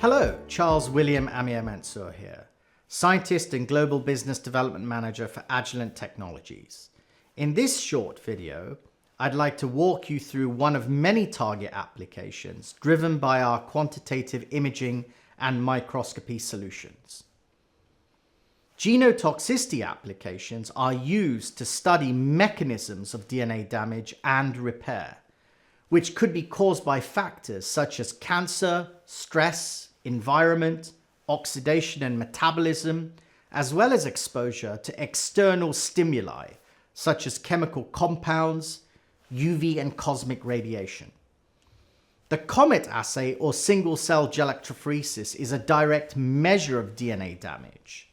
Hello, Charles William Amir Mansour here, Scientist and Global Business Development Manager for Agilent Technologies. In this short video, I'd like to walk you through one of many target applications driven by our quantitative imaging and microscopy solutions. Genotoxicity applications are used to study mechanisms of DNA damage and repair, which could be caused by factors such as cancer, stress, environment, oxidation and metabolism, as well as exposure to external stimuli such as chemical compounds, UV and cosmic radiation. The COMET assay, or single-cell gel electrophoresis, is a direct measure of DNA damage.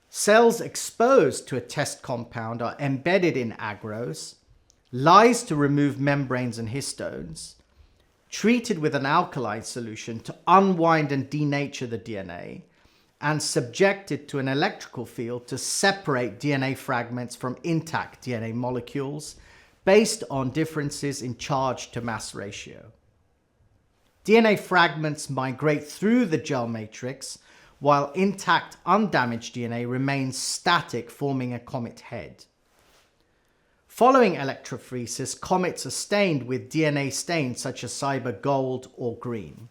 Cells exposed to a test compound are embedded in agarose, lysed to remove membranes and histones, treated with an alkaline solution to unwind and denature the DNA, and subjected to an electrical field to separate DNA fragments from intact DNA molecules based on differences in charge to mass ratio. DNA fragments migrate through the gel matrix, while intact, undamaged DNA remains static, forming a COMET head. Following electrophoresis, comets are stained with DNA stains such as cyber gold or green.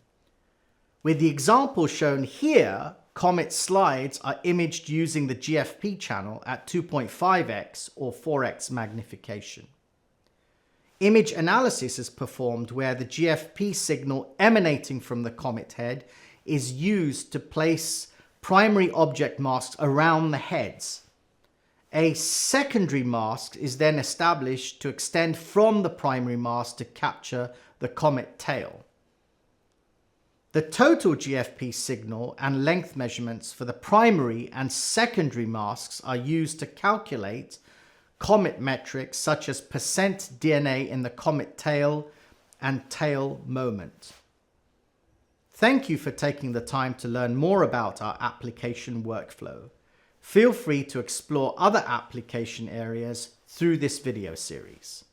With the example shown here, COMET slides are imaged using the GFP channel at 2.5x or 4x magnification. Image analysis is performed where the GFP signal emanating from the COMET head is used to place primary object masks around the heads. A secondary mask is then established to extend from the primary mask to capture the COMET tail. The total GFP signal and length measurements for the primary and secondary masks are used to calculate COMET metrics such as percent DNA in the COMET tail and tail moment. Thank you for taking the time to learn more about our application workflow. Feel free to explore other application areas through this video series.